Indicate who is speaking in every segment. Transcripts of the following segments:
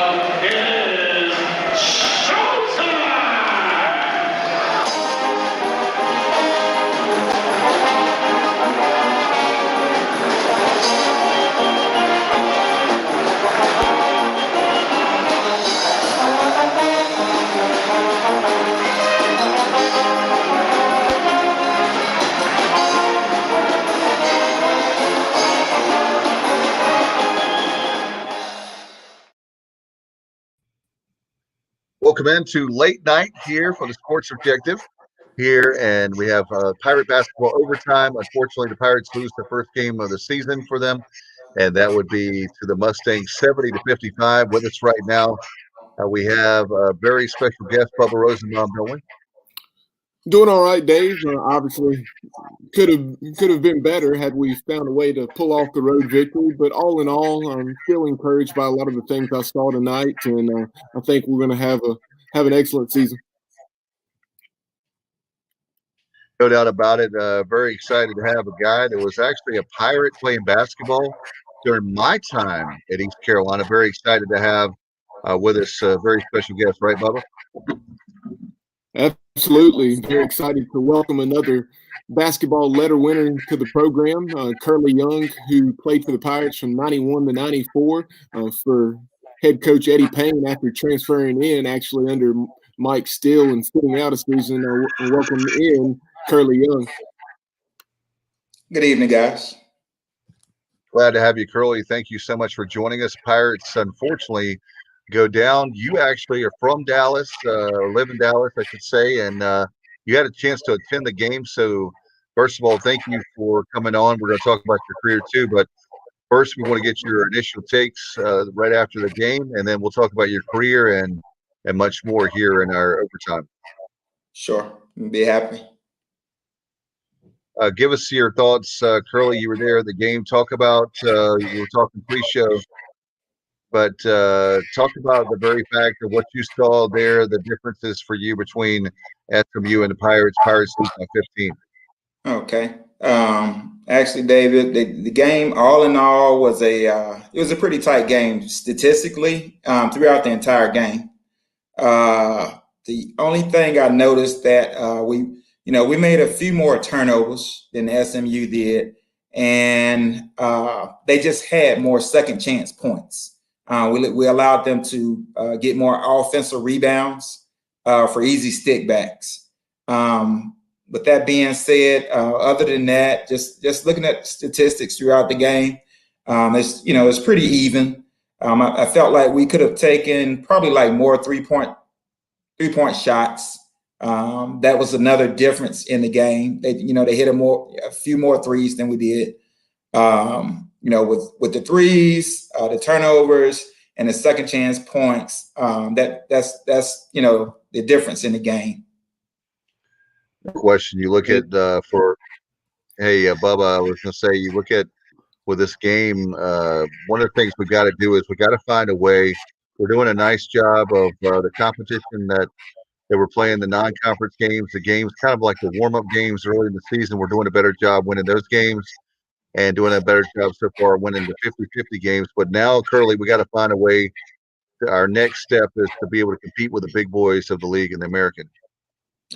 Speaker 1: It is showtime!
Speaker 2: Welcome into late night here for the Sports Objective here, and we have Pirate basketball overtime. Unfortunately, the Pirates lose the first game of the season for them, and that would be to the Mustangs 70-55. With us right now, we have a very special guest, Bubba Rosenbaum, don't we?
Speaker 3: Doing all right, Dave. Obviously, could have been better had we found a way to pull off the road victory. But all in all, I'm still encouraged by a lot of the things I saw tonight, and I think we're going to have an excellent season.
Speaker 2: No doubt about it. Very excited to have a guy that was actually a Pirate playing basketball during my time at East Carolina. Very excited to have with us a very special guest, right, Bubba?
Speaker 3: Absolutely. Very excited to welcome another basketball letter winner to the program, Curley Young, who played for the Pirates from 91 to 94 for head coach Eddie Payne after transferring in actually under Mike Steele and sitting out a season. Welcome in Curley Young.
Speaker 4: Good evening, guys.
Speaker 2: Glad to have you, Curley. Thank you so much for joining us. Pirates, unfortunately, go down. You actually are from Dallas, live in Dallas, I should say, and you had a chance to attend the game. So, first of all, thank you for coming on. We're going to talk about your career too, but first, we want to get your initial takes right after the game, and then we'll talk about your career and much more here in our overtime.
Speaker 4: Sure, be happy.
Speaker 2: Give us your thoughts, Curley. You were there at the game. Talk about we were talking pre-show. But talk about the very fact of what you saw there, the differences for you between SMU and the Pirates. Pirates lose by 15.
Speaker 4: Okay. Actually, David, the game, all in all, was it was a pretty tight game statistically throughout the entire game. The only thing I noticed that we made a few more turnovers than SMU did, and they just had more second chance points. We allowed them to get more offensive rebounds for easy stickbacks. With that being said, other than that, just looking at statistics throughout the game, it's pretty even. I felt like we could have taken probably like more three-point shots. That was another difference in the game. They hit a few more threes than we did. With the threes, the turnovers, and the second chance points, that's the difference in the game.
Speaker 2: Question: you look at Bubba, I was going to say, you look at with this game. One of the things we got to do is we got to find a way. We're doing a nice job of the competition that we're playing, the non-conference games, the games kind of like the warm-up games early in the season. We're doing a better job winning those games and doing a better job so far winning the 50-50 games. But now, Curley, we got to find a way. Our next step is to be able to compete with the big boys of the league and the American.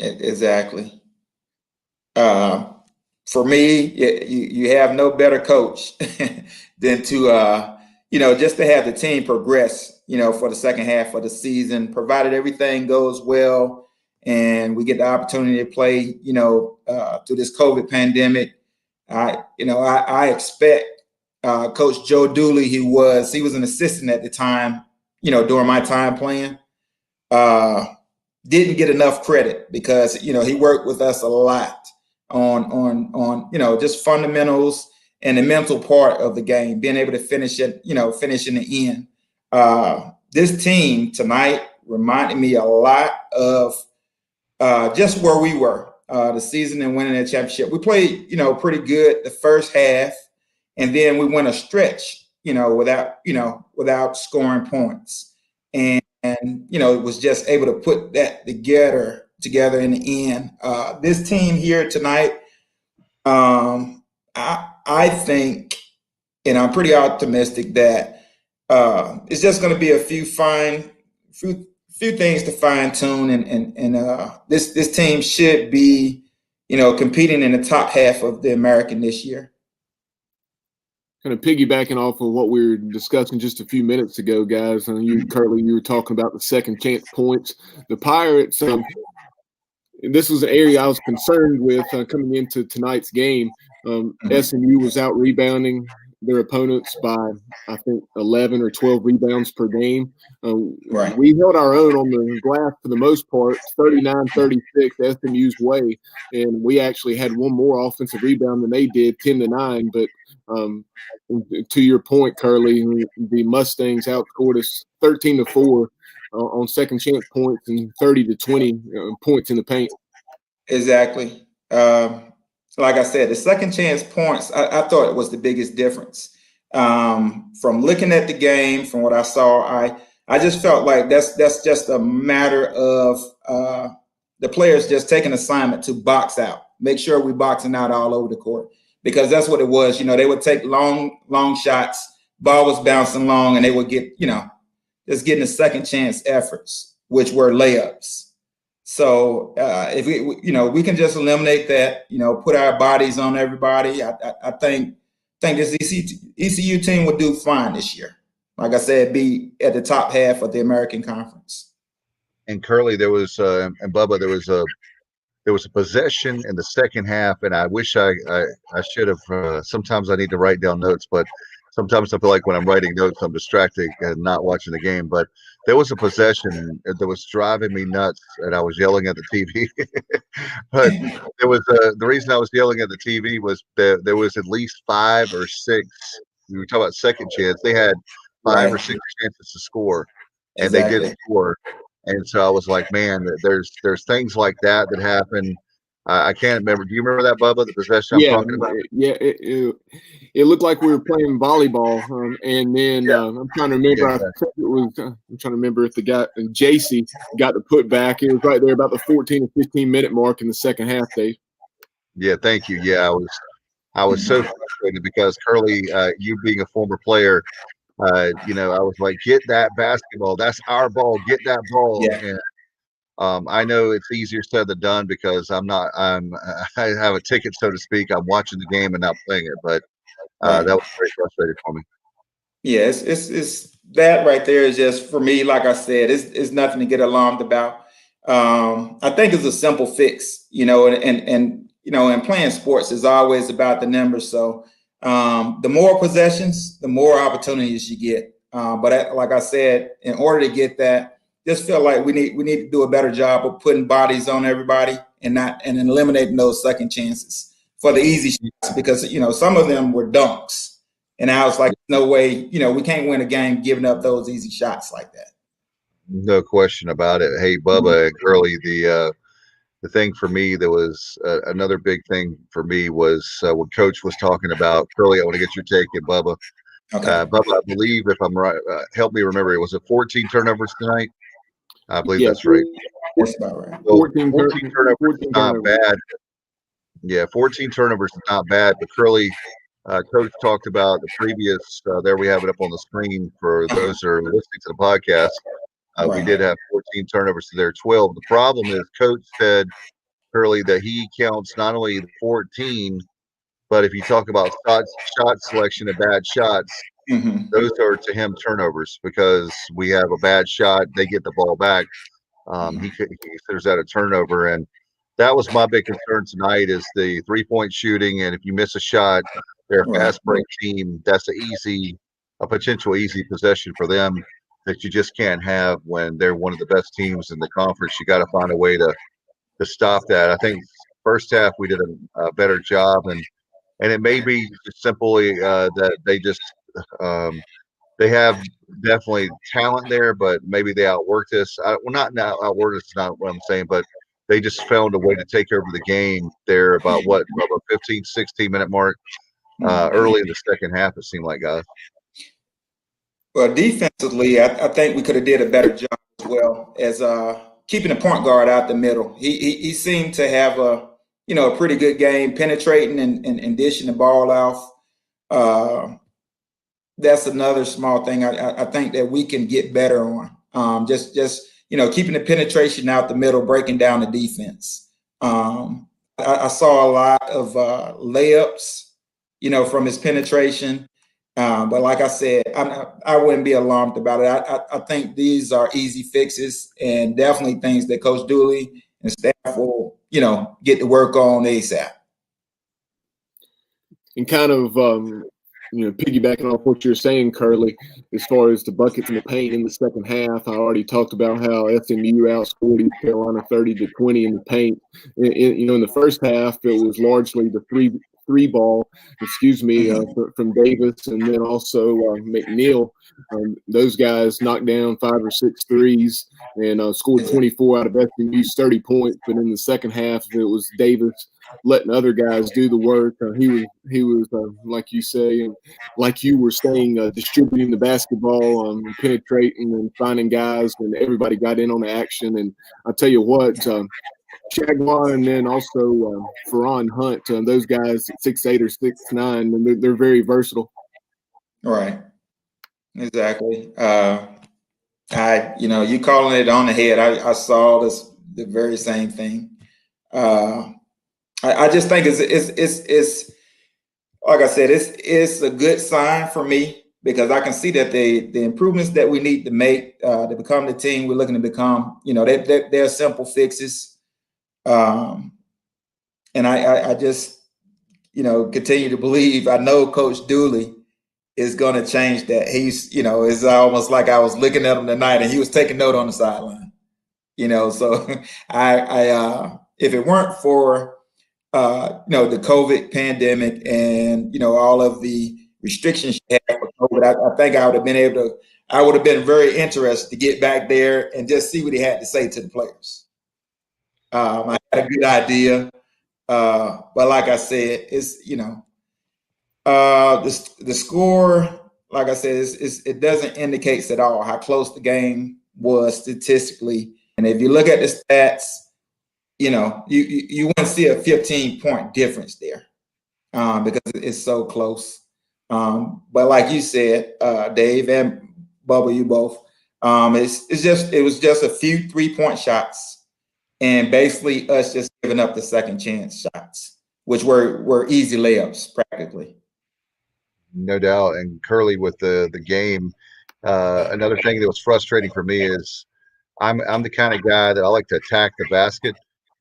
Speaker 4: Exactly. For me, you have no better coach than to, just to have the team progress, for the second half of the season, provided everything goes well and we get the opportunity to play, through this COVID pandemic. I expect Coach Joe Dooley, he was an assistant at the time, during my time playing, didn't get enough credit because, he worked with us a lot on just fundamentals and the mental part of the game, being able to finish in the end. This team tonight reminded me a lot of just where we were the season and winning that championship. We played, pretty good the first half, and then we went a stretch, without scoring points. And it was just able to put that together in the end. This team here tonight, I think, and I'm pretty optimistic that it's just going to be a few things to fine tune, and this team should be, competing in the top half of the American this year.
Speaker 3: Kind of piggybacking off of what we were discussing just a few minutes ago, guys, and you, Curley, you were talking about the second chance points. The Pirates, this was an area I was concerned with coming into tonight's game. SMU was out rebounding their opponents by, I think, 11 or 12 rebounds per game.
Speaker 4: Right.
Speaker 3: We held our own on the glass for the most part, 39-36 SMU's way, and we actually had one more offensive rebound than they did, 10-9. But to your point, Curley, the Mustangs outscored us 13-4 on second chance points and 30-20 points in the paint.
Speaker 4: Exactly. Like I said, the second chance points, I thought it was the biggest difference. From looking at the game, from what I saw, I just felt like that's just a matter of the players just taking assignment to box out, make sure we're boxing out all over the court, because that's what it was. They would take long shots, ball was bouncing long, and they would get, just getting the second chance efforts, which were layups. So if we can just eliminate that, put our bodies on everybody, I think this ECU team would do fine this year. Like I said, be at the top half of the American Conference.
Speaker 2: And Curley, there was and Bubba, there was a possession in the second half, and I wish I should have. Sometimes I need to write down notes, but sometimes I feel like when I'm writing notes, I'm distracted and not watching the game. But there was a possession that was driving me nuts, and I was yelling at the TV. But there was the reason I was yelling at the TV was that there was at least 5 or 6. We were talking about second chance. They had 5 or 6 chances to score, and they didn't score. And so I was like, man, there's things like that happen. I can't remember. Do you remember that, Bubba, the possession I'm talking about?
Speaker 3: Yeah, it looked like we were playing volleyball, and then I'm trying to remember. I think it was. I'm trying to remember if the guy JC got the put back. It was right there about the 14 or 15 minute mark in the second half, Dave.
Speaker 2: Yeah, thank you. Yeah, I was so frustrated because Curley, you being a former player, I was like, get that basketball. That's our ball. Get that ball.
Speaker 4: Yeah.
Speaker 2: And I know it's easier said than done because I have a ticket, so to speak. I'm watching the game and not playing it, but that was very frustrating for me.
Speaker 4: Yeah, it's that right there is just, for me, like I said, it's nothing to get alarmed about. I think it's a simple fix, and playing sports is always about the numbers. So the more possessions, the more opportunities you get. But like I said, in order to get that, just feel like we need to do a better job of putting bodies on everybody and eliminating those second chances for the easy shots, because some of them were dunks, and I was like, no way, we can't win a game giving up those easy shots like that.
Speaker 2: No question about it. Hey, Bubba and Curley, the thing for me that was another big thing for me was what Coach was talking about. Curley, I want to get your take, and Bubba.
Speaker 4: Okay.
Speaker 2: Bubba, I believe, if I'm right, help me remember, it was 14 turnovers tonight. I believe that's right.
Speaker 4: That's about right.
Speaker 2: Well, 14 turnovers is not bad. Yeah, 14 turnovers is not bad. But Curley, Coach talked about the previous. There we have it up on the screen for those who are listening to the podcast. We did have 14 turnovers to their 12. The problem is, Coach said, Curley, that he counts not only the 14, but if you talk about shot selection and bad shots, those are to him turnovers, because we have a bad shot, they get the ball back. He considers that a turnover, and that was my big concern tonight is the 3-point shooting. And if you miss a shot, they're a fast break team. That's a potential easy possession for them that you just can't have when they're one of the best teams in the conference. You got to find a way to stop that. I think first half we did a better job, and it may be simply that they just they have definitely talent there, but maybe they outworked us. Not outworked us is not what I'm saying, but they just found a way to take over the game there about 15, 16-minute mark early in the second half, it seemed like, guys.
Speaker 4: Well, defensively, I think we could have did a better job as well as keeping the point guard out the middle. He seemed to have a pretty good game penetrating and dishing the ball off. that's another small thing I think that we can get better on. Just keeping the penetration out the middle, breaking down the defense. I saw a lot of layups, from his penetration. But like I said, I wouldn't be alarmed about it. I think these are easy fixes and definitely things that Coach Dooley and staff will, get to work on ASAP.
Speaker 3: And kind of, piggybacking off what you're saying, Curley, as far as the buckets and the paint in the second half, I already talked about how SMU outscored East Carolina 30-20 in the paint. In the first half, it was largely the three ball, from Davis, and then also McNeil. Those guys knocked down 5 or 6 threes and scored 24 out of SMU's 30 points. But in the second half, it was Davis letting other guys do the work. He was like you say, and like you were saying, distributing the basketball, penetrating and finding guys, and everybody got in on the action. And I tell you what, Jaguar and then also Ferron Hunt, those guys at 6'8" or 6'9", and they're very versatile.
Speaker 4: Right. Exactly. You calling it on the head. I saw the very same thing. I just think it's like I said, it's a good sign for me because I can see that the improvements that we need to make to become the team we're looking to become, they're simple fixes. And I just, continue to believe. I know Coach Dooley is going to change that. He's, it's almost like I was looking at him tonight and he was taking note on the sideline. So I if it weren't for the COVID pandemic and, all of the restrictions she had for COVID, I think I would have been very interested to get back there and just see what he had to say to the players. I had a good idea. But like I said, it's, the score, like I said, it doesn't indicate at all how close the game was statistically. And if you look at the stats, you wouldn't see a 15-point difference there because it's so close. But like you said, Dave and Bubba, you both, it was just a few 3-point shots and basically us just giving up the second chance shots, which were easy layups practically.
Speaker 2: No doubt. And Curley with the game, another thing that was frustrating for me is I'm the kind of guy that I like to attack the basket.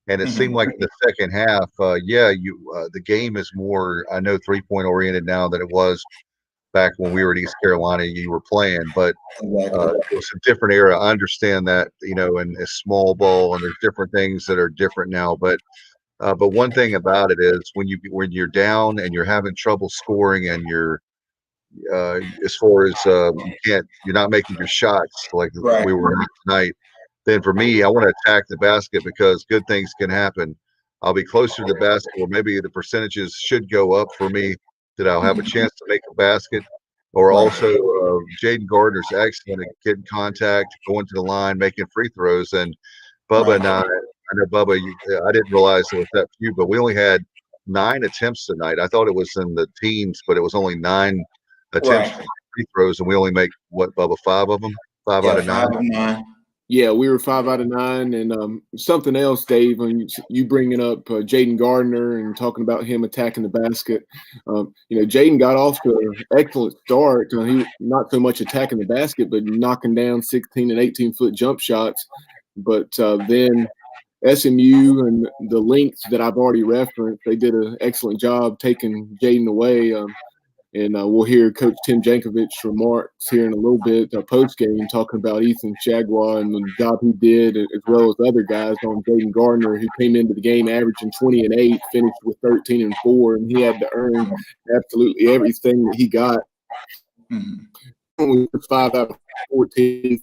Speaker 2: And it seemed like in the second half, the game is more, I know, 3-point oriented now than it was back when we were at East Carolina. You were playing, but it was a different era. I understand that, and it's small ball, and there's different things that are different now. But one thing about it is when you're down and you're having trouble scoring, and you're as far as you're not making your shots like we were tonight. Then for me, I want to attack the basket because good things can happen. I'll be closer to the basket, or maybe the percentages should go up for me that I'll have a chance to make a basket. Or also, Jaden Gardner's excellent at getting contact, going to the line, making free throws. And Bubba and I know Bubba, I didn't realize it was that few, but we only had 9 attempts tonight. I thought it was in the teens, but it was only 9 attempts for free throws, and we only make Bubba, 5 of them, 5 out of 9.
Speaker 3: Yeah, we were 5 out of 9, and something else, Dave. You bringing up Jayden Gardner and talking about him attacking the basket. Jayden got off to an excellent start. He not so much attacking the basket, but knocking down 16 and 18-foot jump shots. But then SMU and the links that I've already referenced, they did an excellent job taking Jayden away. And we'll hear Coach Tim Jankovich's remarks here in a little bit, post-game, talking about Ethan Jaguar and the job he did, as well as other guys on Jayden Gardner, who came into the game averaging 20 and 8, finished with 13 and 4, and he had to earn absolutely everything that he got. We were 5 out of 14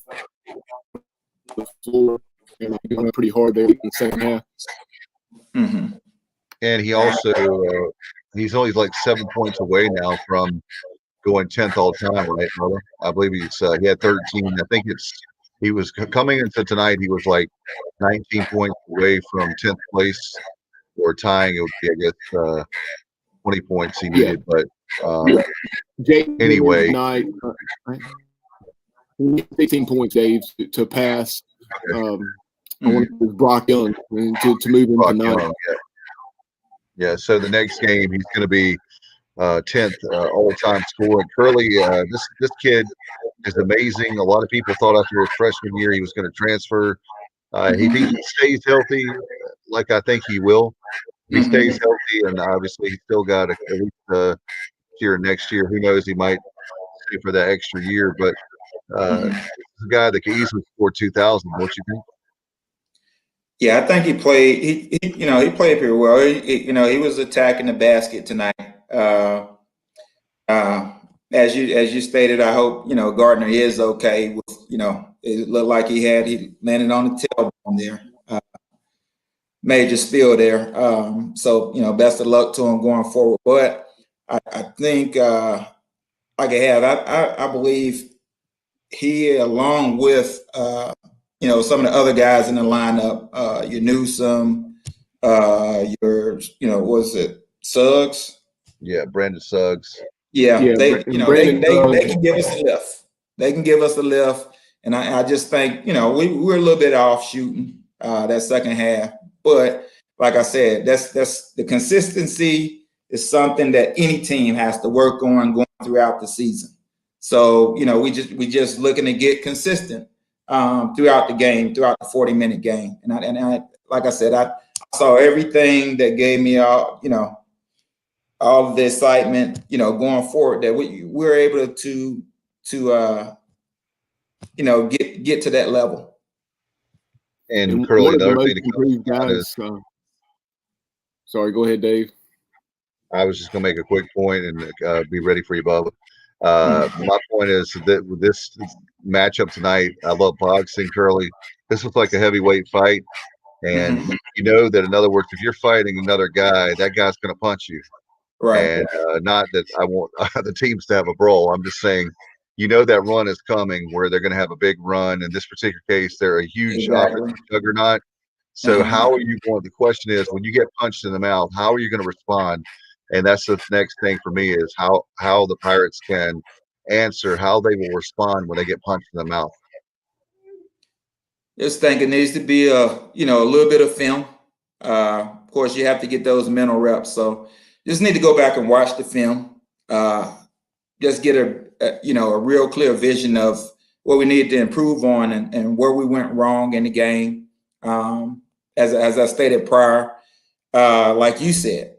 Speaker 3: the floor, and going pretty hard there in the second half.
Speaker 2: And he also he's only like 7 points away now from going 10th all time, right, brother? I believe he had 13. I think he was coming into tonight. He was like 19 points away from 10th place or tying. It would be, I guess, 20 points he
Speaker 3: Yeah.
Speaker 2: needed. But
Speaker 3: Jayden
Speaker 2: anyway,
Speaker 3: tonight, he needed 15 points, Dave, to pass. I want to Brock Young to move in
Speaker 2: Brock
Speaker 3: tonight.
Speaker 2: Young, yeah. So the next game he's going to be 10th all-time scorer. Curley, this kid is amazing. A lot of people thought after his freshman year he was going to transfer. If he stays healthy, like I think he will, if he stays healthy, and obviously he's still got at least year next year. Who knows? He might stay for that extra year, but he's a guy that could easily score 2,000. Don't you think?
Speaker 4: Yeah, I think he played. He played pretty well. He was attacking the basket tonight. As you stated, I hope Gardner is okay. It looked like he landed on the tailbone there, major spill there. So best of luck to him going forward. But I think, like I believe he, along with some of the other guys in the lineup, your Newsom, was it Suggs?
Speaker 2: Yeah, Brandon Suggs.
Speaker 4: Yeah, they
Speaker 3: Brandon,
Speaker 4: can give us a lift. They can give us a lift, and I just think we're a little bit off shooting that second half. But like I said, that's the consistency is something that any team has to work on going throughout the season. So we just looking to get consistent throughout the game, throughout the 40-minute game. And I like I said, I saw everything that gave me all of the excitement, going forward, that we're able to get to that level.
Speaker 2: And Curley,
Speaker 3: one of the
Speaker 2: another
Speaker 3: most
Speaker 2: thing to
Speaker 3: improved
Speaker 2: come
Speaker 3: guys. Sorry, go ahead, Dave.
Speaker 2: I was just going to make a quick point and be ready for you, Bubba. My point is that with this matchup tonight, I love boxing, Curley. This was like a heavyweight fight. And you know that, in other words, if you're fighting another guy, that guy's going to punch you.
Speaker 4: Right.
Speaker 2: And not that I want the teams to have a brawl. I'm just saying, that run is coming where they're going to have a big run. In this particular case, they're a huge offensive juggernaut. So how are you going? The question is, when you get punched in the mouth, how are you going to respond? And that's the next thing for me is how the Pirates can answer, how they will respond when they get punched in the mouth.
Speaker 4: Just think it needs to be a little bit of film. Of course, you have to get those mental reps. So just need to go back and watch the film. Just get a real clear vision of what we need to improve on and where we went wrong in the game. As I stated prior, like you said,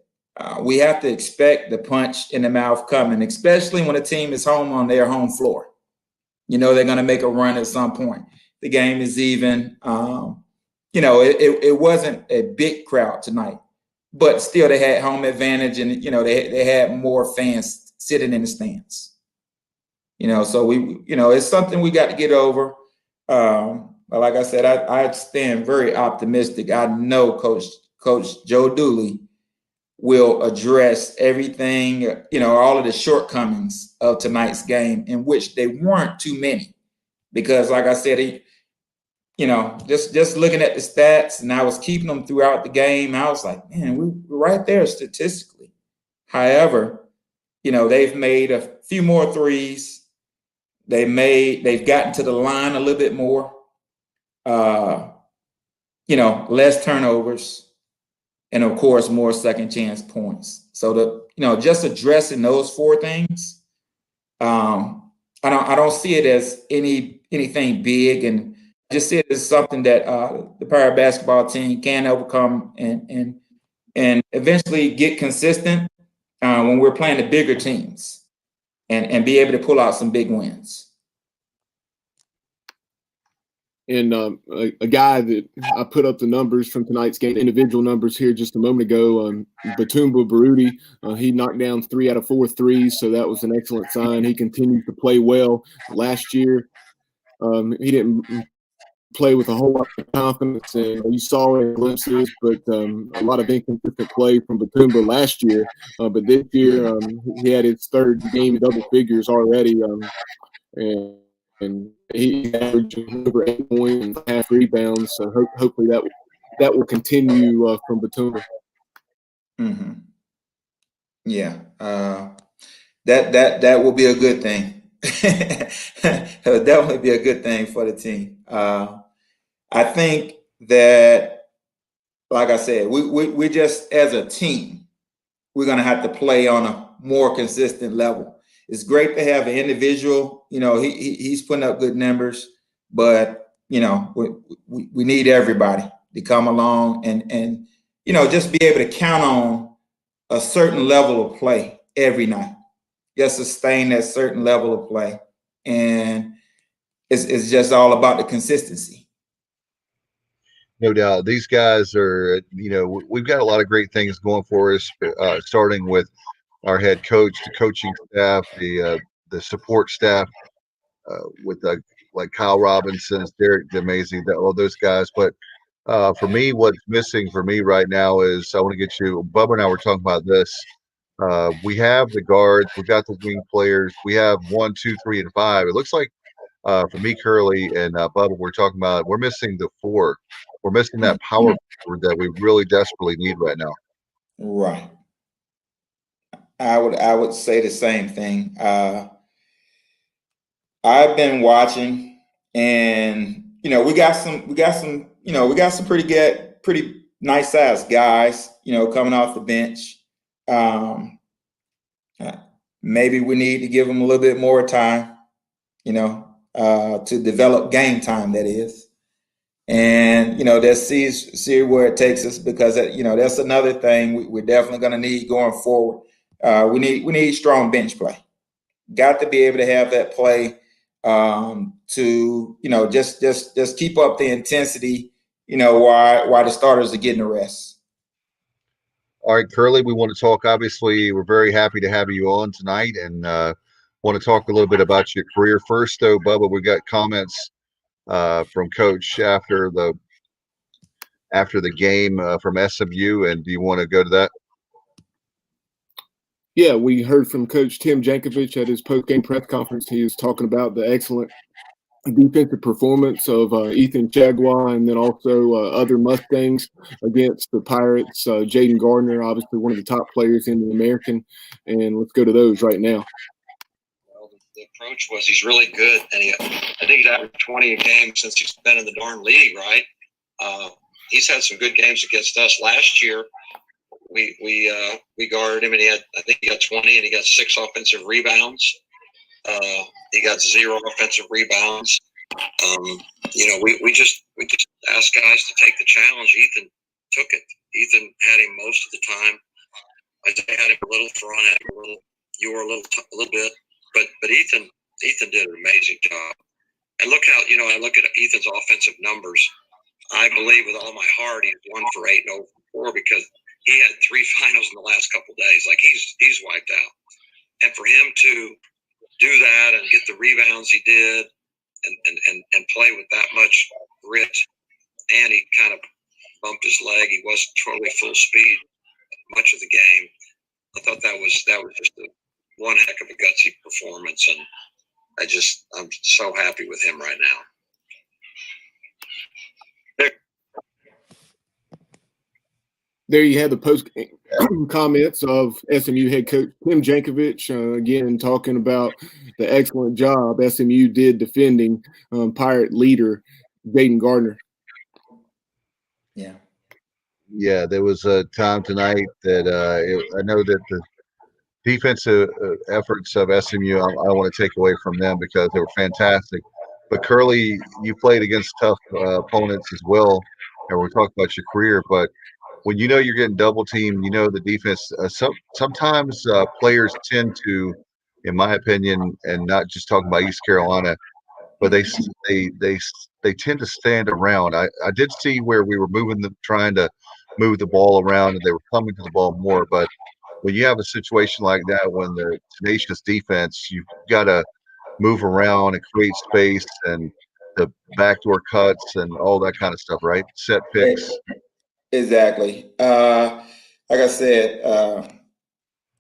Speaker 4: we have to expect the punch in the mouth coming, especially when a team is home on their home floor. They're going to make a run at some point. The game is even. It wasn't a big crowd tonight, but still they had home advantage, and they had more fans sitting in the stands. So it's something we got to get over. But like I said, I stand very optimistic. I know Coach Joe Dooley will address everything, all of the shortcomings of tonight's game, in which they weren't too many, because like I said, just looking at the stats, and I was keeping them throughout the game, I was like, man, we're right there statistically. However, they've made a few more threes. They've gotten to the line a little bit more. Less turnovers, and of course, more second chance points. So just addressing those four things, I don't see it as anything big, and just see it as something that the Pirate basketball team can overcome and eventually get consistent when we're playing the bigger teams, and be able to pull out some big wins.
Speaker 3: And a guy that I put up the numbers from tonight's game, individual numbers here just a moment ago, Batumba Baruti, he knocked down 3 out of 4 threes, so that was an excellent sign. He continues to play well. Last year, he didn't play with a whole lot of confidence, and you saw it in glimpses, but a lot of inconsistent play from Batumba last year. But this year, he had his third game double figures already, and he averaged over 8 points and half rebounds. So hopefully that will continue from Batumba.
Speaker 4: Yeah, that will be a good thing. It'll definitely be a good thing for the team. I think that, like I said, we just as a team, we're going to have to play on a more consistent level. It's great to have an individual. He's putting up good numbers, but we need everybody to come along and just be able to count on a certain level of play every night. Just sustain that certain level of play, and it's just all about the consistency.
Speaker 2: No doubt. These guys are, we've got a lot of great things going for us, starting with our head coach, the coaching staff, the support staff, with like Kyle Robinson, Derek, amazing, all those guys. But for me, what's missing for me right now is I want to get you. Bubba and I were talking about this. We have the guards, we've got the wing players, we have 1, 2, 3, and 5. It looks like for me, Curly and Bubba, we're talking about we're missing the 4. We're missing that power forward that we really desperately need right now.
Speaker 4: Right. I would say the same thing. I've been watching, and we got some pretty nice sized guys, coming off the bench. Maybe we need to give them a little bit more time, to develop game time, that is. And let's see where it takes us, because that's another thing we're definitely going to need going forward. We need strong bench play. Got to be able to have that play to just keep up the intensity. While the starters are getting a rest.
Speaker 2: All right, Curly, we want to talk. Obviously, we're very happy to have you on tonight, and want to talk a little bit about your career. First, though, Bubba, we got comments from Coach after the game from SMU, and do you want to go to that?
Speaker 3: Yeah, we heard from Coach Tim Jankovic at his post-game press conference. He was talking about the excellent defensive performance of Ethan Chagwa, and then also other Mustangs against the Pirates. Jaden Gardner, obviously one of the top players in the American, and let's go to those right now.
Speaker 5: Well, the approach was he's really good, and I think he's averaged 20 a game since he's been in the darn league, right? He's had some good games against us. Last year, we guarded him, and I think he got 20, and he got 6 offensive rebounds. He got 0 offensive rebounds. We just asked guys to take the challenge. Ethan took it. Ethan had him most of the time. I had him a little front, had him a little. You were a little bit, but Ethan did an amazing job. And look how I look at Ethan's offensive numbers. I believe with all my heart he's 1 for 8 and 0 for 4, because he had 3 finals in the last couple of days. Like he's wiped out, and for him to do that and get the rebounds he did, and play with that much grit, and he kind of bumped his leg. He wasn't totally full speed much of the game. I thought that was just one heck of a gutsy performance, and I'm so happy with him right now.
Speaker 3: There you had the post comments of SMU head coach Tim Jankovic, again talking about the excellent job SMU did defending Pirate leader Jaden Gardner.
Speaker 2: Yeah, there was a time tonight that I know that the defensive efforts of SMU, I want to take away from them because they were fantastic. But Curly, you played against tough opponents as well, and we're talking about your career, but when you're getting double teamed, the defense. Sometimes players tend to, in my opinion, and not just talking about East Carolina, but they tend to stand around. I did see where we were trying to move the ball around, and they were coming to the ball more. But when you have a situation like that, when the tenacious defense, you've got to move around and create space and the backdoor cuts and all that kind of stuff, right? Set picks.
Speaker 4: Exactly. Like I said,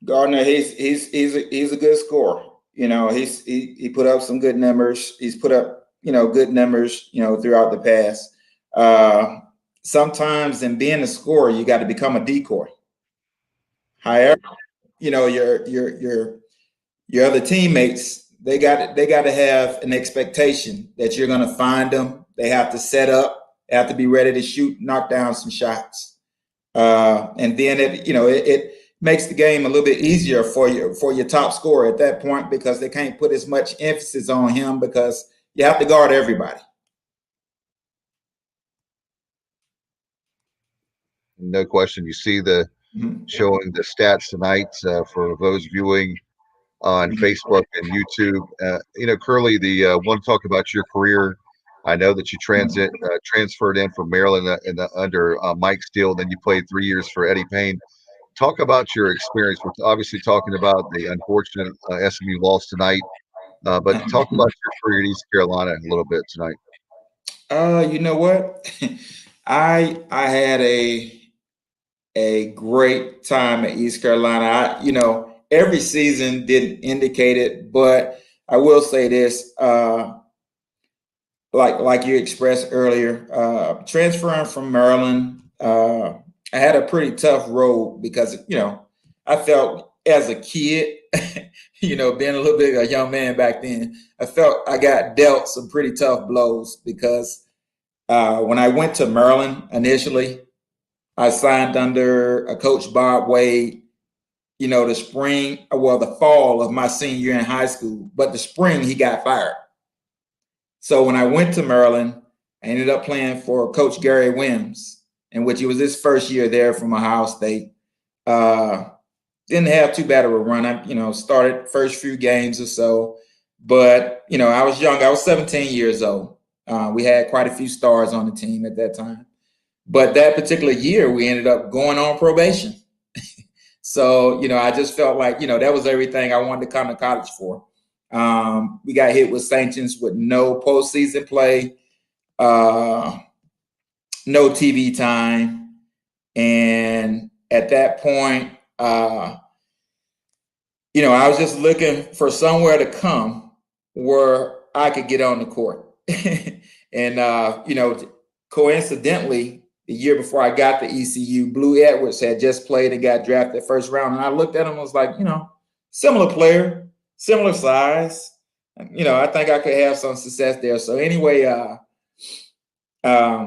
Speaker 4: Gardner, he's a good scorer. He put up some good numbers. He's put up good numbers throughout the past. Sometimes in being a scorer, you got to become a decoy. However, your other teammates, they got to have an expectation that you're going to find them. They have to set up, they have to be ready to shoot, knock down some shots. And then it makes the game a little bit easier for your top scorer at that point, because they can't put as much emphasis on him because you have to guard everybody.
Speaker 2: No question. You see the showing the stats tonight for those viewing on Facebook and YouTube. Curley, want to talk about your career. I know that you transferred in from Maryland under Mike Steele. Then you played 3 years for Eddie Payne. Talk about your experience. We're obviously talking about the unfortunate SMU loss tonight, but talk about your career in East Carolina a little bit tonight.
Speaker 4: You know what? I had a great time at East Carolina. Every season didn't indicate it, but I will say this, like you expressed earlier, transferring from Maryland, I had a pretty tough road because, I felt as a kid, being a little bit a young man back then, I felt I got dealt some pretty tough blows because when I went to Maryland initially, I signed under a Coach Bob Wade, the fall of my senior year in high school, but the spring he got fired. So when I went to Maryland, I ended up playing for Coach Gary Wims, in which it was his first year there from Ohio State. Didn't have too bad of a run. I, started first few games or so, but, I was young. I was 17 years old. We had quite a few stars on the team at that time. But that particular year, we ended up going on probation. So, I just felt like, that was everything I wanted to come to college for. We got hit with sanctions with no postseason play, no TV time. And at that point, I was just looking for somewhere to come where I could get on the court. And, coincidentally, the year before I got to ECU, Blue Edwards had just played and got drafted first round. And I looked at him and was like, similar player, similar size. I think I could have some success there. So anyway, I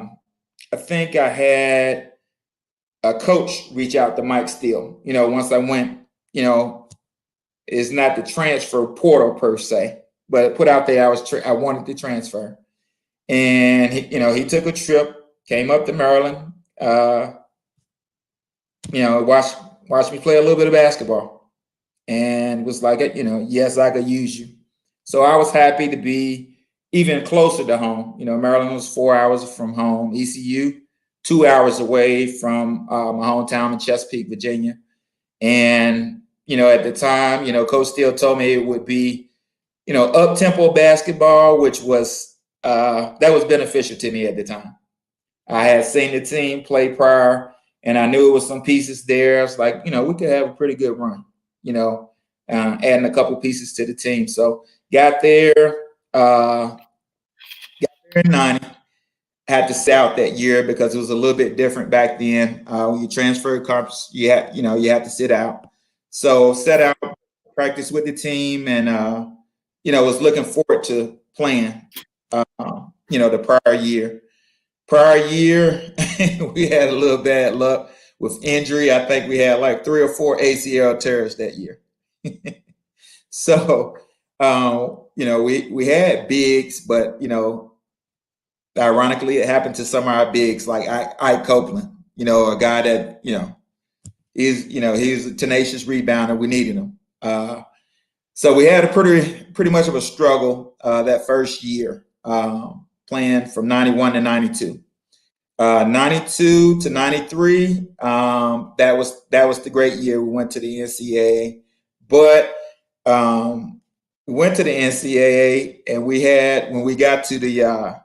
Speaker 4: think I had a coach reach out to Mike Steele. Once I went, it's not the transfer portal per se, but put out there I wanted to transfer. And, he took a trip, came up to Maryland, watched me play a little bit of basketball and was like, yes, I could use you. So I was happy to be even closer to home. Maryland was 4 hours from home, ECU 2 hours away from my hometown in Chesapeake, Virginia. And, at the time, Coach Steele told me it would be, up-tempo basketball, which was, that was beneficial to me at the time. I had seen the team play prior, and I knew it was some pieces there. I was like, we could have a pretty good run, adding a couple pieces to the team. So got there in 90. Had to sit out that year because it was a little bit different back then. When you transfer conference, you have to sit out. So sat out, practiced with the team, and was looking forward to playing. The prior year. We had a little bad luck with injury. I think we had like 3 or 4 ACL tears that year. So, we had bigs, but, ironically, it happened to some of our bigs like Ike Copeland, a guy that, he's a tenacious rebounder. We needed him. So we had a pretty much of a struggle that first year. Playing from 91 to 92. 92 to 93, that was the great year. We went to the NCAA, but we went to the NCAA and when we got to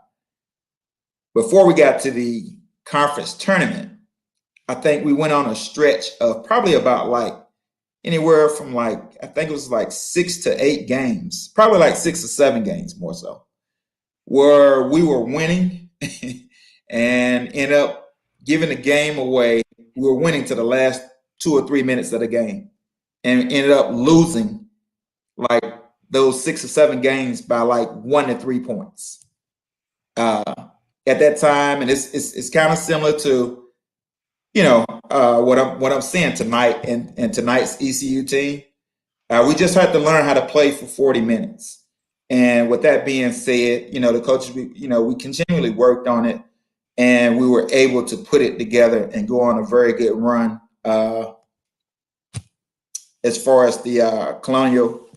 Speaker 4: before we got to the conference tournament, I think we went on a stretch of probably about like anywhere from I think it was like 6 to 8 games, probably like 6 or 7 games more so, where we were winning and end up giving the game away. We were winning to the last 2 or 3 minutes of the game. and ended up losing like those 6 or 7 games by like 1 to 3 points. At that time, and it's kind of similar to, what I'm seeing tonight and tonight's ECU team. We just had to learn how to play for 40 minutes. And with that being said, the coaches, we continually worked on it, and we were able to put it together and go on a very good run as far as the Colonial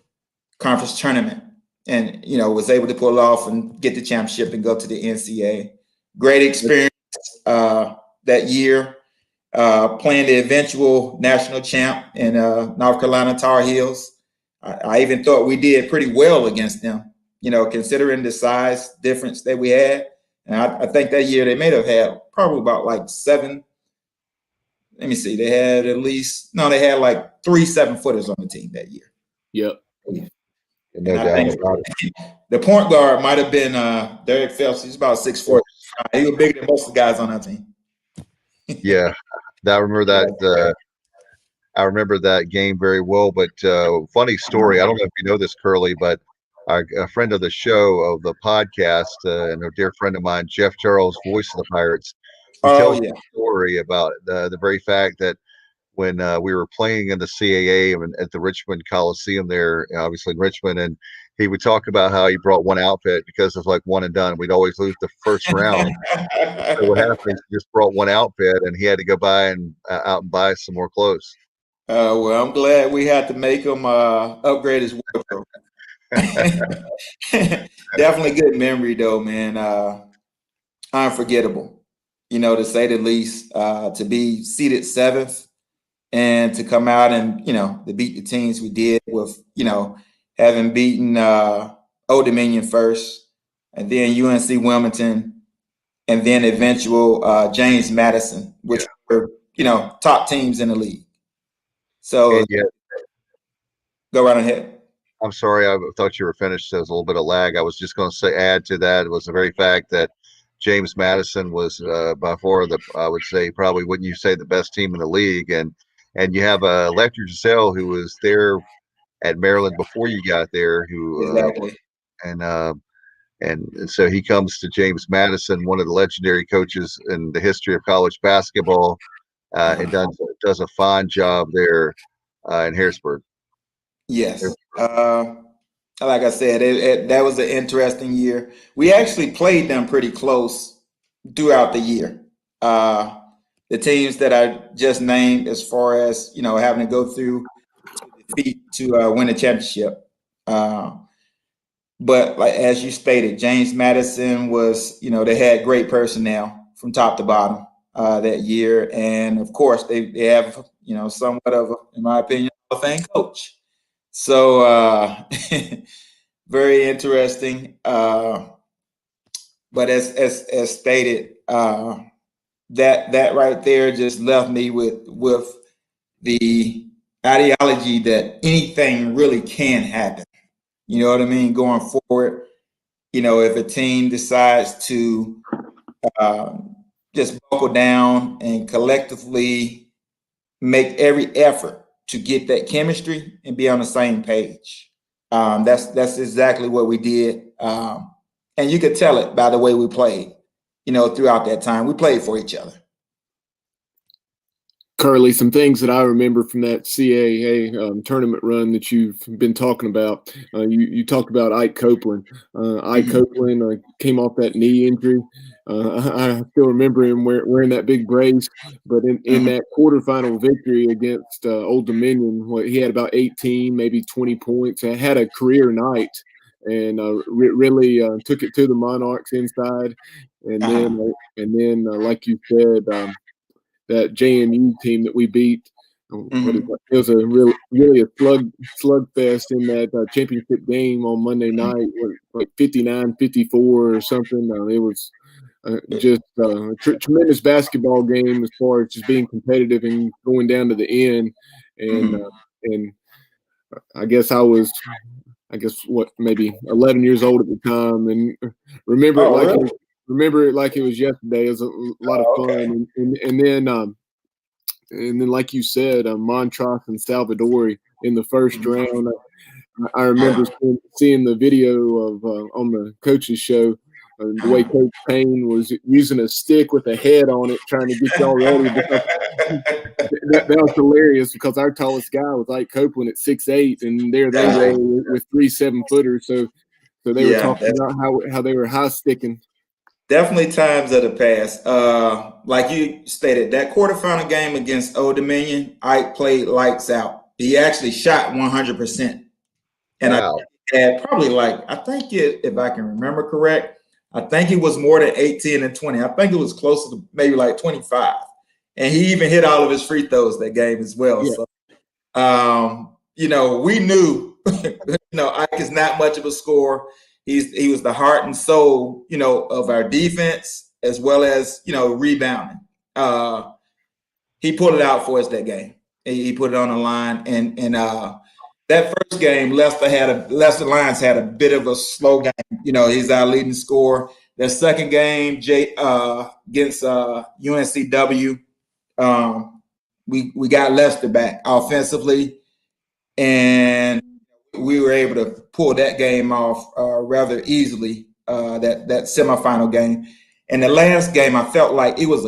Speaker 4: Conference tournament, and was able to pull it off and get the championship and go to the NCAA. Great experience that year, playing the eventual national champ in North Carolina Tar Heels. I even thought we did pretty well against them, considering the size difference that we had. And I think that year they may have had probably about like 7. Let me see. They had like 3 7-footers on the team that year.
Speaker 3: Yep.
Speaker 2: No doubt about it.
Speaker 4: The point guard might have been Derek Phelps. He's about 6'4". He was bigger than most of the guys on our team.
Speaker 2: Yeah, I remember that. I remember that game very well. But funny story. I don't know if you know this, Curly, but a friend of the show, of the podcast, and a dear friend of mine, Jeff Charles, voice of the Pirates, he tells a story about the very fact that when we were playing in the CAA and at the Richmond Coliseum there, obviously in Richmond, and he would talk about how he brought one outfit because of like one and done. We'd always lose the first round. So what happened is he just brought one outfit, and he had to go out and buy some more clothes.
Speaker 4: Well, I'm glad we had to make him upgrade his wardrobe. Definitely good memory though, man. Unforgettable, to say the least. To be seated 7th and to come out and to beat the teams we did with having beaten Old Dominion first, and then UNC Wilmington, and then eventual James Madison, which were top teams in the league. So go right ahead.
Speaker 2: I'm sorry, I thought you were finished. There was a little bit of lag. I was just going to add to that was the very fact that James Madison was by far I would say, probably, wouldn't you say, the best team in the league, and you have Lecter Giselle, who was there at Maryland before you got there, who
Speaker 4: Exactly.
Speaker 2: And so he comes to James Madison, one of the legendary coaches in the history of college basketball, and does a fine job there in Harrisburg.
Speaker 4: Yes. Like I said, that was an interesting year. We actually played them pretty close throughout the year. The teams that I just named, as far as having to go through defeat to win a championship. But like as you stated, James Madison was, they had great personnel from top to bottom that year, and of course they have somewhat of, in my opinion, a fan coach. So very interesting. But as stated, that right there just left me with the ideology that anything really can happen. You know what I mean? Going forward, if a team decides to just buckle down and collectively make every effort to get that chemistry and be on the same page. That's exactly what we did. And you could tell it by the way we played, throughout that time. We played for each other.
Speaker 3: Curly, some things that I remember from that CAA tournament run that you've been talking about. You talked about Ike Copeland. Ike Copeland came off that knee injury. I still remember him wearing that big brace. But in that quarterfinal victory against Old Dominion, he had about 18, maybe 20 points. He had a career night and really took it to the Monarchs inside. And then, like you said, that JMU team that we beat, it was a really a slugfest in that championship game on Monday night, like 59-54 or something. It was just a tremendous basketball game as far as just being competitive and going down to the end. And I guess I was maybe 11 years old at the time, and remember it like it was yesterday. It was a lot of fun. And then And then, like you said, Montross and Salvadori in the first round. I remember seeing the video of on the coach's show, the way Coach Payne was using a stick with a head on it, trying to get y'all ready. Because that was hilarious because our tallest guy was Ike Copeland at 6'8", and there they were with 3 7-footers. So they were talking about how they were high sticking.
Speaker 4: Definitely times of the past. Like you stated, that quarterfinal game against Old Dominion, Ike played lights out. He actually shot 100%. And
Speaker 2: Wow.
Speaker 4: I had probably I think if I can remember correct, I think it was more than 18 and 20. I think it was closer to maybe 25. And he even hit all of his free throws that game as well.
Speaker 3: Yeah.
Speaker 4: So, we knew, Ike is not much of a scorer. He was the heart and soul, of our defense as well as, rebounding. He pulled it out for us that game. He put it on the line, and that first game, Leicester Lions had a bit of a slow game. He's our leading scorer. The second game, against UNCW, we got Leicester back offensively, and we were able to pull that game off rather easily. That semifinal game, and the last game, I felt like it was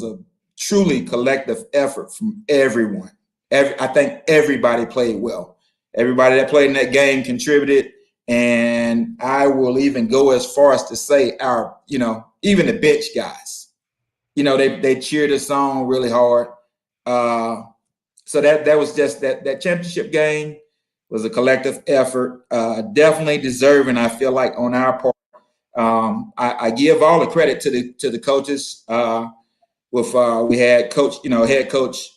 Speaker 4: a truly collective effort from everyone. I think everybody played well. Everybody that played in that game contributed, and I will even go as far as to say even the bench guys, they cheered us on really hard. So that was just that championship game was a collective effort, definitely deserving. I feel like on our part, I give all the credit to the coaches. We had head coach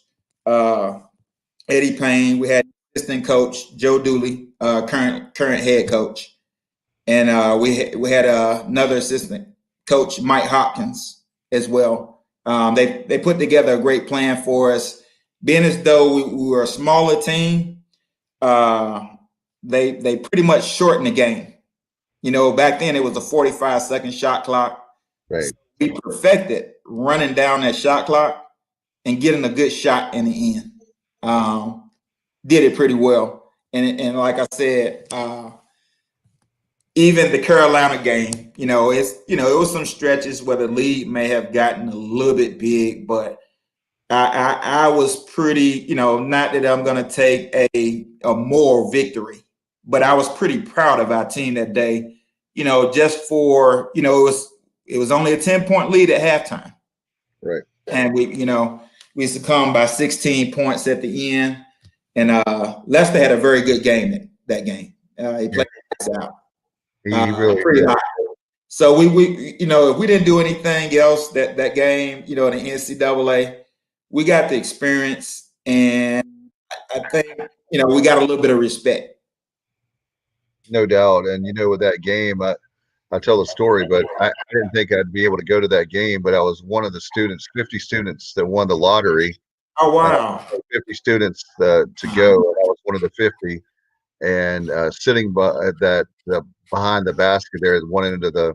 Speaker 4: Eddie Payne, we had assistant coach Joe Dooley, current head coach, and we had another assistant coach, Mike Hopkins, as well. They put together a great plan for us. Being as though we were a smaller team, they pretty much shortened the game. Back then it was a 45-second shot clock.
Speaker 2: Right.
Speaker 4: So we perfected running down that shot clock and getting a good shot in the end. Did it pretty well. And like I said, even the Carolina game, it was some stretches where the lead may have gotten a little bit big, but I was pretty, not that I'm going to take a moral victory, but I was pretty proud of our team that day, just for, it was only a 10-point lead at halftime.
Speaker 2: Right.
Speaker 4: And we succumbed by 16 points at the end. And Leicester had a very good game that game. He played out.
Speaker 2: He really
Speaker 4: pretty
Speaker 2: did.
Speaker 4: high. So we if we didn't do anything else that game, the NCAA, we got the experience, and I think we got a little bit of respect.
Speaker 2: No doubt. And with that game, I tell the story, but I didn't think I'd be able to go to that game, but I was one of the 50 students that won the lottery.
Speaker 4: Oh, wow.
Speaker 2: 50 students to go, and I was one of the 50. And sitting behind the basket there at one end of the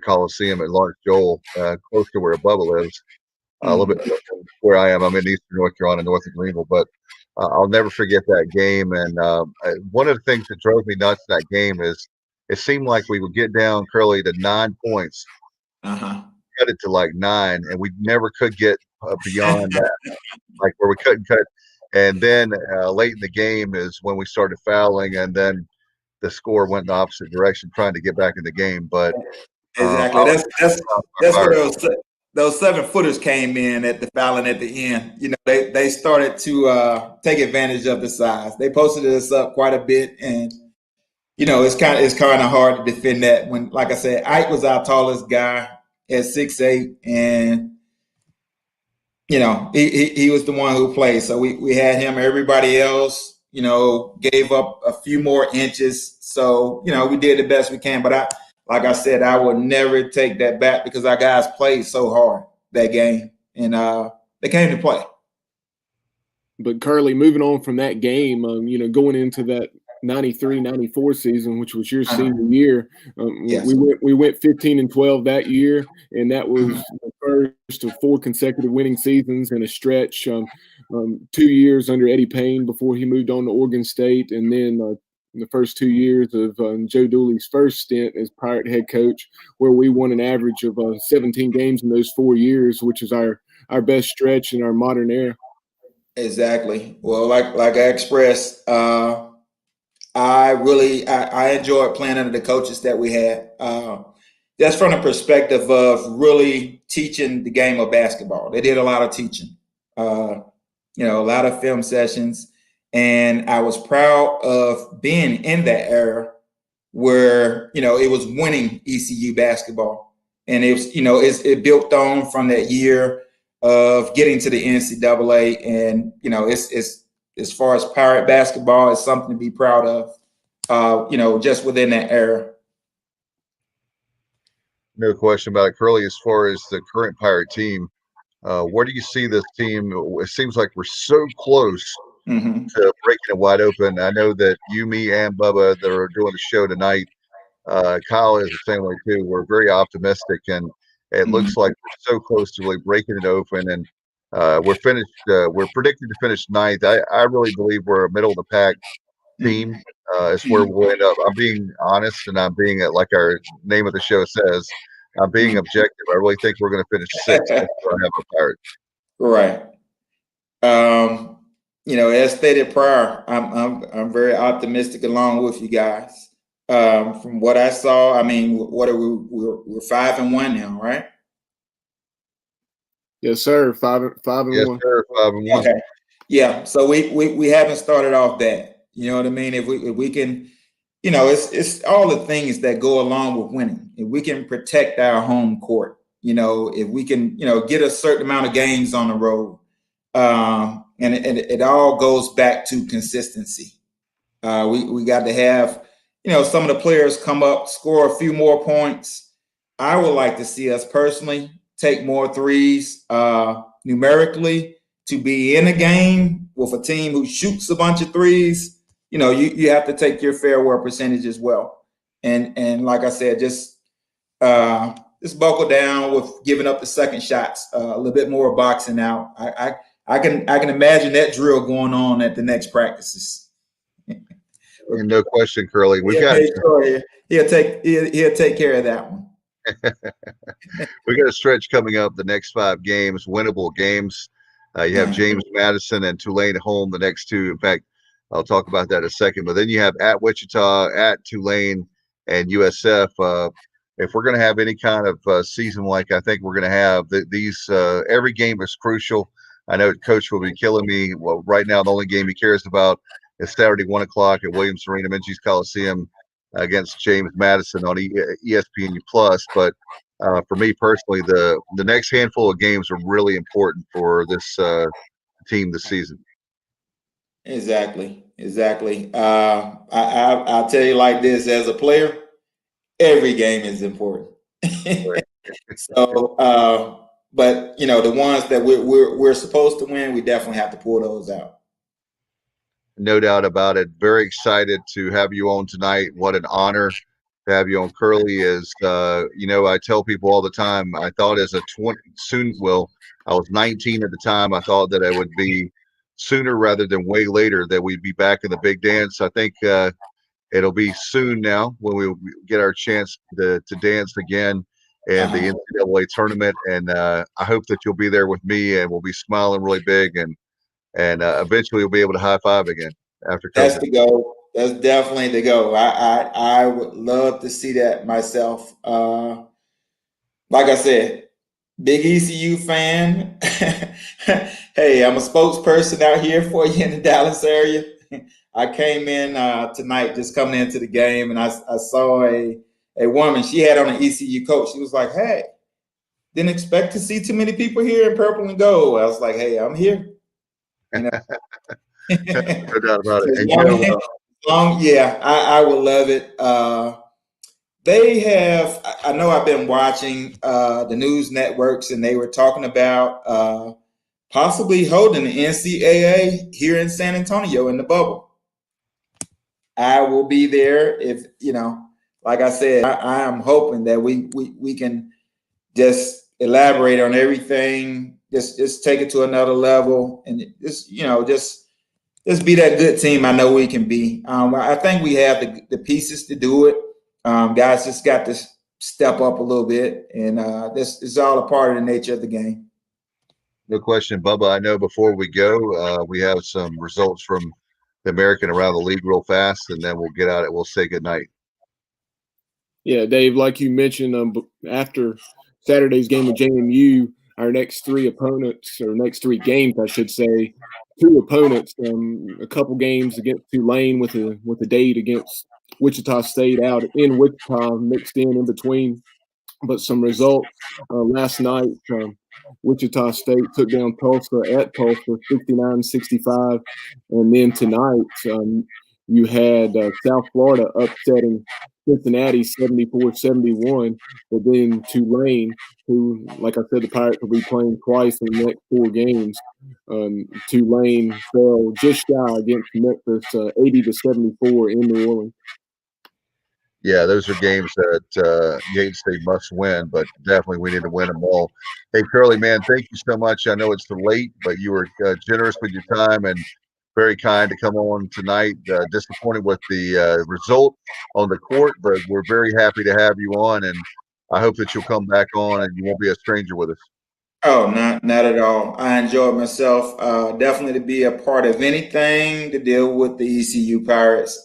Speaker 2: Coliseum at Lawrence Joel, close to where Bubba lives, a little bit where I am. I'm in Eastern North Carolina, north of Greenville, but I'll never forget that game. And one of the things that drove me nuts in that game is it seemed like we would get down, Curly, to 9 points, cut it to 9, and we never could get beyond that, where we couldn't cut. And then late in the game is when we started fouling, and then the score went in the opposite direction, trying to get back in the game. But
Speaker 4: exactly, that's where those 7-footers came in at the fouling at the end. They started to take advantage of the size. They posted us up quite a bit, and it's kind of hard to defend that when, like I said, Ike was our tallest guy at 6'8", and he was the one who played. So we had him. Everybody else, gave up a few more inches. So, we did the best we can. But like I said, I would never take that back because our guys played so hard that game, and they came to play.
Speaker 3: But Curley, moving on from that game, going into that 93-94 season, which was your senior year,
Speaker 4: Yes.
Speaker 3: we went 15-12 that year, and that was the first of 4 consecutive winning seasons in a stretch. 2 years under Eddie Payne before he moved on to Oregon State, and then in the first 2 years of Joe Dooley's first stint as Pirate head coach, where we won an average of 17 games in those 4 years, which is our best stretch in our modern era.
Speaker 4: Exactly. Well, like I expressed, I enjoyed playing under the coaches that we had. That's from the perspective of really teaching the game of basketball. They did a lot of teaching, a lot of film sessions. And I was proud of being in that era where, it was winning ECU basketball. And it was, it built on from that year of getting to the NCAA. And, it's as far as Pirate basketball, it's something to be proud of, just within that era.
Speaker 2: No question about it, Curley. As far as the current Pirate team, where do you see this team? It seems like we're so close to breaking it wide open. I know that you, me, and Bubba that are doing the show tonight, Kyle is the same way too. We're very optimistic, and it looks like we're so close to really breaking it open. And we're finished. We're predicted to finish ninth. I really believe we're a middle of the pack team. Is where we'll end up. I'm being honest, and I'm being like our name of the show says. I'm being objective. I really think we're going to finish sixth. That's where I have a Pirate.
Speaker 4: Right. As stated prior, I'm very optimistic along with you guys. From what I saw, I mean, what are we? We're 5-1 now, right?
Speaker 3: Yes, sir. 5-1.
Speaker 2: Yes, sir. 5-1.
Speaker 4: Okay. Yeah. So we haven't started off bad. You know what I mean? If we can, it's all the things that go along with winning. If we can protect our home court, if we can, get a certain amount of games on the road, and it all goes back to consistency. We got to have, some of the players come up, score a few more points. I would like to see us personally take more threes numerically to be in a game with a team who shoots a bunch of threes. You have to take your fair wear percentage as well. And like I said, just buckle down with giving up the second shots, a little bit more boxing out. I can imagine that drill going on at the next practices.
Speaker 2: And no question, Curley. We'll
Speaker 4: he'll take care of that one.
Speaker 2: We got a stretch coming up. The next 5 games, winnable games. You have James Madison and Tulane at home. The next 2, in fact, I'll talk about that in a second. But then you have at Wichita, at Tulane, and USF. If we're going to have any kind of season like I think we're going to have, these every game is crucial. I know Coach will be killing me. Well, right now the only game he cares about is Saturday 1 o'clock at Williams Arena, Minges Coliseum, against James Madison on ESPNU Plus. But for me personally, the next handful of games are really important for this team this season.
Speaker 4: Exactly. I'll tell you like this: as a player, every game is important. So, but the ones that we're supposed to win, we definitely have to pull those out.
Speaker 2: No doubt about it. Very excited to have you on tonight. What an honor to have you on. Curley is, I tell people all the time, I thought as a I was 19 at the time. I thought that I would be sooner rather than way later that we'd be back in the big dance. I think it'll be soon now when we get our chance to dance again in the NCAA tournament. And I hope that you'll be there with me and we'll be smiling really big and eventually we'll be able to high five again after COVID.
Speaker 4: That's the goal. That's definitely the goal. I would love to see that myself. Like I said, big ECU fan. Hey, I'm a spokesperson out here for you in the Dallas area. I came in tonight, just coming into the game, and I saw a woman. She had on an ECU coat. She was like, "Hey, didn't expect to see too many people here in purple and gold." I was like, "Hey, I'm here."
Speaker 2: No doubt about it.
Speaker 4: I would love it. They have, I know I've been watching the news networks, and they were talking about possibly holding the NCAA here in San Antonio in the bubble. I will be there if, like I said, I am hoping that we can just elaborate on everything just take it to another level, and just be that good team I know we can be. I think we have the pieces to do it. Guys just got to step up a little bit, and this is all a part of the nature of the game.
Speaker 2: No question, Bubba. I know before we go, we have some results from the American around the league real fast, and then we'll get out it. We'll say good night.
Speaker 3: Yeah, Dave, like you mentioned, after Saturday's game with JMU, our next three opponents, or next three games, I should say, two opponents, a couple games against Tulane with a date against Wichita State out in Wichita, mixed in between. But some results last night, Wichita State took down Tulsa at Tulsa 69-65. And then tonight, you had South Florida upsetting Cincinnati 74-71. But then Tulane, who, like I said, the Pirates will be playing twice in the next 4 games. Tulane fell just shy against Memphis 80-74 in New Orleans.
Speaker 2: Yeah, those are games that Yates State must win, but definitely we need to win them all. Hey, Curley, man, thank you so much. I know it's late, but you were generous with your time and very kind to come on tonight. Disappointed with the result on the court, but we're very happy to have you on, and I hope that you'll come back on and you won't be a stranger with us.
Speaker 4: Oh, not at all. I enjoyed myself. Definitely to be a part of anything to deal with the ECU Pirates.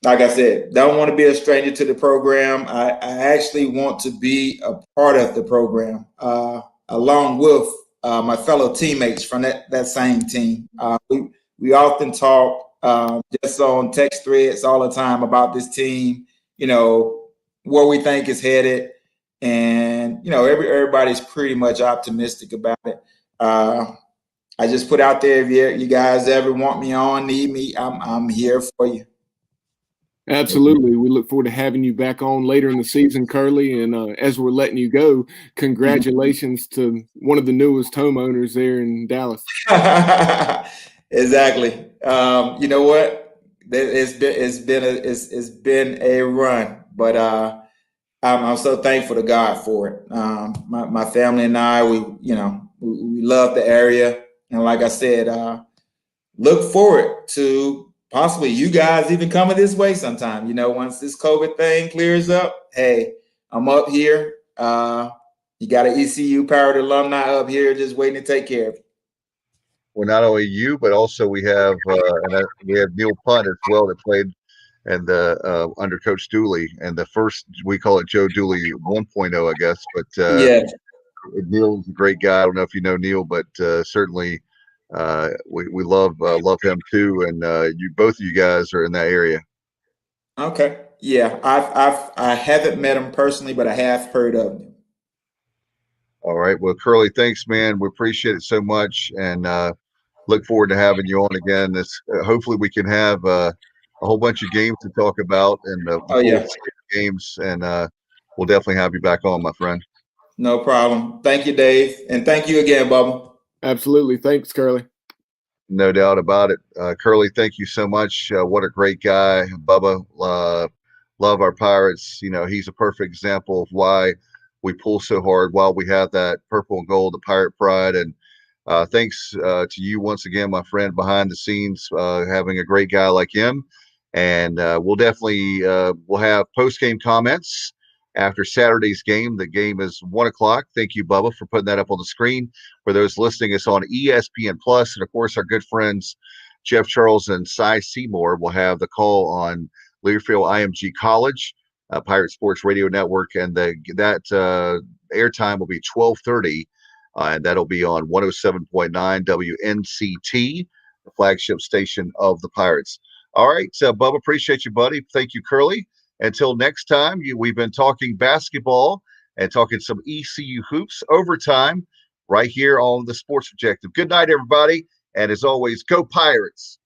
Speaker 4: Like I said, don't want to be a stranger to the program. I actually want to be a part of the program, along with my fellow teammates from that same team. We often talk just on text threads all the time about this team, where we think is headed. And, everybody's pretty much optimistic about it. I just put out there, if you guys ever want me on, need me, I'm here for you.
Speaker 3: Absolutely. We look forward to having you back on later in the season, Curley. And as we're letting you go, congratulations to one of the newest homeowners there in Dallas.
Speaker 4: Exactly. You know what? It's been a run, but I'm so thankful to God for it. My family and I, we love the area, and like I said, look forward to possibly you guys even coming this way sometime. Once this COVID thing clears up, hey, I'm up here. You got an ECU Pirate alumni up here just waiting to take care of you.
Speaker 2: Well, not only you, but also we have Neil Punt as well that played and under Coach Dooley, and the first, we call it Joe Dooley 1.0, I guess. But
Speaker 4: yeah,
Speaker 2: Neil's a great guy. I don't know if you know Neil, but certainly we love him too. And both of you guys are in that area.
Speaker 4: Okay, yeah, I haven't met him personally, but I have heard of him.
Speaker 2: All right, well, Curley, thanks, man. We appreciate it so much, and look forward to having you on again. Hopefully we can have a whole bunch of games to talk about, and games, and we'll definitely have you back on, my friend.
Speaker 4: No problem. Thank you, Dave, and thank you again, Bubba.
Speaker 3: Absolutely. Thanks, Curley.
Speaker 2: No doubt about it. Curley, thank you so much. What a great guy. Bubba, love our Pirates. He's a perfect example of why we pull so hard while we have that purple and gold, the Pirate pride. And thanks to you once again, my friend, behind the scenes, having a great guy like him. And we'll definitely we'll have post-game comments after Saturday's game. The game is 1:00. Thank you, Bubba, for putting that up on the screen. For those listening, it's on ESPN Plus, and of course, our good friends Jeff Charles and Cy Seymour will have the call on Learfield IMG College, Pirate Sports Radio Network, and that airtime will be 12:30, and that'll be on 107.9 WNCT, the flagship station of the Pirates. All right, Bubba, appreciate you, buddy. Thank you, Curley. Until next time, we've been talking basketball and talking some ECU hoops overtime right here on the Sports Objective. Good night, everybody. And as always, go Pirates.